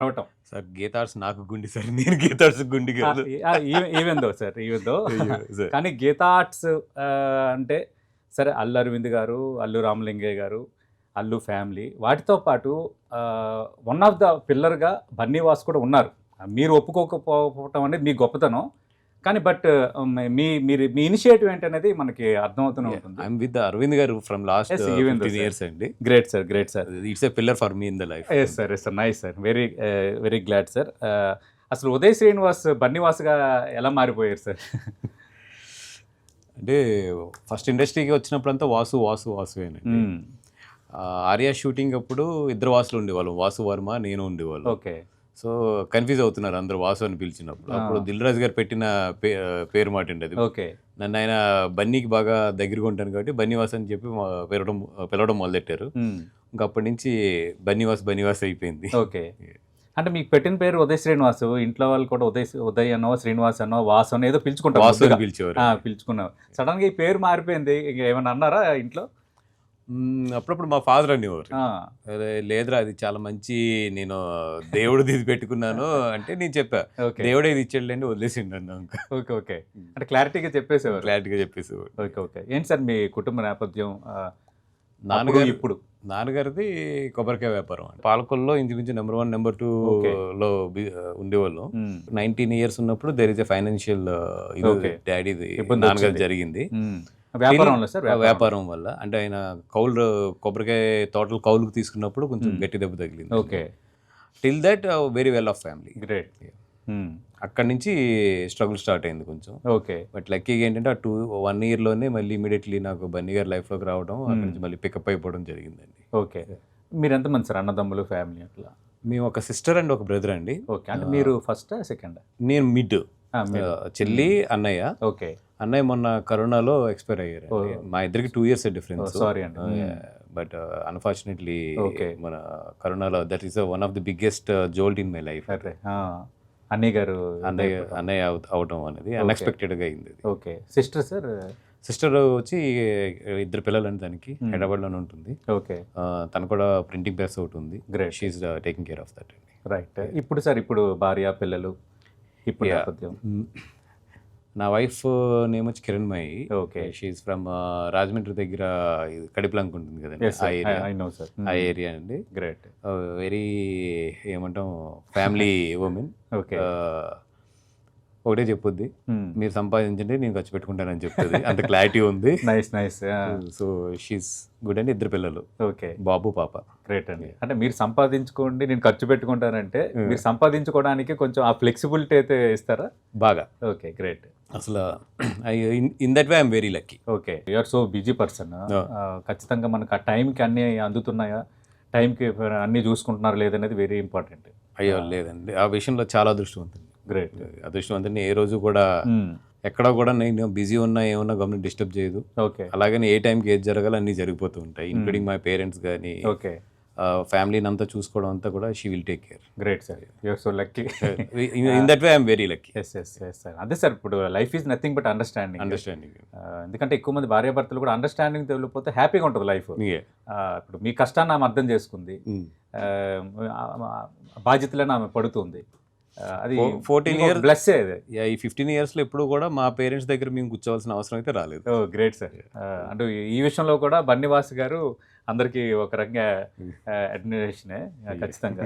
నడవటం. Sir guitars నాకు గుండి sir, నేను గీతార్స్ గుండి కాదు. Even though sir, even though అయ్యో సార్. కానీ గీతా ఆర్ట్స్ అంటే సరే అల్లు అరవింద్ గారు, అల్లు రామలింగయ్య గారు, అల్లు ఫ్యామిలీ వాటితో పాటు వన్ ఆఫ్ ద పిల్లర్‌గా బన్నీవాస్ కూడా ఉన్నారు. మీరు ఒప్పుకోకపోవటం అనేది మీ గొప్పతనం. కానీ బట్ మీ ఇనిషియేటివ్ ఏంటనేది మనకి అర్థమవుతూనే ఉంటుంది. I'm with Aravind garu from last Yes, even though, 15 sir. Years అండి. Great sir, great sir. It's a pillar for me in the life. Yes sir, yes sir, nice sir, very very glad sir. అసలు ఉదయ్ శ్రీనివాస్ బన్నీవాస్‌గా ఎలా మారిపోయారు sir? అంటే first ఇండస్ట్రీకి వచ్చినప్పుడంతా వాసువేనండి. Arya shooting అప్పుడు ఇద్దరు వాసులు ఉండేవాళ్ళు, వాసు వర్మ, నేను ఉండేవాళ్ళు. ఓకే. సో కన్ఫ్యూజ్ అవుతున్నారు అందరు వాసు అని పిలిచినప్పుడు. అప్పుడు దిల్ రాజు గారు పెట్టిన పేరు మాట అండి అది. ఓకే. నన్ను ఆయన బన్నీకి బాగా దగ్గరగా ఉంటాను కాబట్టి బన్నీవాస్ అని చెప్పి పిలవడం మొదలెట్టారు. ఇంకా అప్పటి నుంచి బన్నీవాస్ అయిపోయింది. ఓకే. అంటే మీకు పెట్టిన పేరు ఉదయ్ శ్రీనివాస్, ఇంట్లో వాళ్ళు కూడా ఉదయ్ అనో శ్రీనివాస్ అనో వాసు అనో ఏదో పిలుచుకుంటారు, వాసు అని పిలిచేవారు. పిలుచుకున్నారు. సడన్గా ఈ పేరు మారిపోయింది, ఇంకా ఏమన్నా అన్నారా ఇంట్లో? అప్పుడప్పుడు మా ఫాదర్ అనేవారు, అరే లేదురా అది చాలా మంచి, నేను దేవుడిది ఇది పెట్టుకున్నాను అంటే నేను చెప్పా, దేవుడే ఇది ఇచ్చాడులేండి వదిలేసిండు అన్నా. Okay, okay. అంటే క్లారిటీగా చెప్పేసేవారు. క్లారిటీగా చెప్పేసేవారు. Okay, okay. ఏంటి సార్ మీ కుటుంబ నేపథ్యం? నాన్నగారు నాన్నగారిది కొబ్బరికాయ వ్యాపారం అండి. పాలకొల్లో ఇంచుమించు నెంబర్ 1 నెంబర్ 2లో ఉండేవాళ్ళు. 19 ఇయర్స్ ఉన్నప్పుడు దేర్ ఇస్ ఎ ఫైనాన్షియల్ డాడీది నాన్నగారు జరిగింది వ్యాపారం వల్ల. అంటే ఆయన కొబ్బరికాయ తోటలు కౌలుకు తీసుకున్నప్పుడు కొంచెం గట్టి దెబ్బ తగిలింది. Okay. Till that very well of family. Great. అక్కడి నుంచి స్ట్రగుల్ స్టార్ట్ అయింది కొంచెం. ఓకే. బట్ లక్కీగా ఏంటంటే ఆ 1 ఇయర్లోనే మళ్ళీ ఇమీడియట్లీ నాకు బన్నీ గారి లైఫ్లోకి రావడం, అక్కడి నుంచి మళ్ళీ పికప్ అయిపోవడం జరిగిందండి. ఓకే. మీరు ఎంతమంది సార్ అన్నదమ్ములు ఫ్యామిలీ అట్లా? మేము ఒక సిస్టర్ అండ్ ఒక బ్రదర్ అండి. ఓకే. అంటే మీరు ఫస్ట్ సెకండ్? నేను మిడ్. చెల్లి, అన్నయ్య. ఓకే. అన్నయ్య మొన్న కరోనాలో ఎక్స్పైర్ అయ్యారు. మా ఇద్దరికి 2 ఇయర్స్ డిఫరెన్స్. సారీ అండి. బట్ అన్ఫార్చునేట్లీ మన కరోనాలో that is one of the biggest jolt in my life. అన్నయ్య అవటం అనేది అన్ఎక్స్పెక్టెడ్గా అయింది. ఓకే. Sister sir? సిస్టర్ వచ్చి 2 పిల్లలండి దానికి, హైదరాబాద్లోనే ఉంటుంది. ఓకే. తను కూడా ప్రింటింగ్ ప్రెస్ ఒకటి ఉంది. Great. She's taking care of that అండి. రైట్. ఇప్పుడు సార్ ఇప్పుడు భార్య పిల్లలు ఇప్పుడు నా వైఫ్ నేమ్ వచ్చి Kiranmayi. Okay. She's from Rajahmundry దగ్గర కడిపలంక ఉంటుంది కదండి, ఆ ఏరియా అండి. గ్రేట్. వెరీ ఏమంటాం ఫ్యామిలీ ఉమెన్. ఓకే. ఒకటే చెప్పుద్ది, మీరు సంపాదించండి నేను ఖర్చు పెట్టుకుంటానని చెప్తుంది. అంత క్లారిటీ ఉంది. Nice, nice. So she's good అండి. 2 పిల్లలు. ఓకే. బాబు, పాప. గ్రేట్ అండి. అంటే మీరు సంపాదించుకోండి నేను ఖర్చు పెట్టుకుంటానంటే మీరు సంపాదించుకోవడానికి కొంచెం ఆ ఫ్లెక్సిబిలిటీ అయితే ఇస్తారా? బాగా. ఓకే. గ్రేట్. అసలు in that way I'm very lucky. Okay. You're so busy person. ఖచ్చితంగా మనకు ఆ టైంకి అన్నీ అందుతున్నాయా, టైంకి అన్నీ చూసుకుంటున్నారు లేదనేది వెరీ ఇంపార్టెంట్. అయ్యో లేదండి, ఆ విషయంలో చాలా అదృష్టవంతండి. గ్రేట్. అదృష్టవంతండి. ఏ రోజు కూడా ఎక్కడ కూడా నేను బిజీ ఉన్నా ఏమన్నా గవర్నమెంట్ డిస్టర్బ్ చేయదు. ఓకే. అలాగని ఏ టైంకి ఏది జరగాలి అన్నీ జరిగిపోతూ ఉంటాయి, ఇంక్లూడింగ్ మై పేరెంట్స్ కానీ. ఓకే. ఫ్యామిలీని అంతా చూసుకోవడం అంతా కూడా she will take care. Great sir, you're so lucky. In that way I'm very lucky. Yes yes yes sir. అదే సార్, ఇప్పుడు life is nothing but understanding. ఎందుకంటే ఎక్కువ మంది భార్యాభర్తలు కూడా అండర్స్టాండింగ్ తెలియకపోతే హ్యాపీగా ఉంటుంది లైఫ్. ఇప్పుడు మీ కష్టాన్ని ఆమె అర్థం చేసుకుంది, బాధ్యతలను ఆమె పడుతుంది. అది 14 ఇయర్స్ ప్లస్. ఈ 15 ఇయర్స్లో ఎప్పుడు కూడా మా పేరెంట్స్ దగ్గర మేము కూర్చోవాల్సిన అవసరం అయితే రాలేదు. Great sir. అంటే ఈ విషయంలో కూడా బన్నీవాస్ గారు అందరికీ ఒక రకంగా అడ్మిరేషనే ఖచ్చితంగా.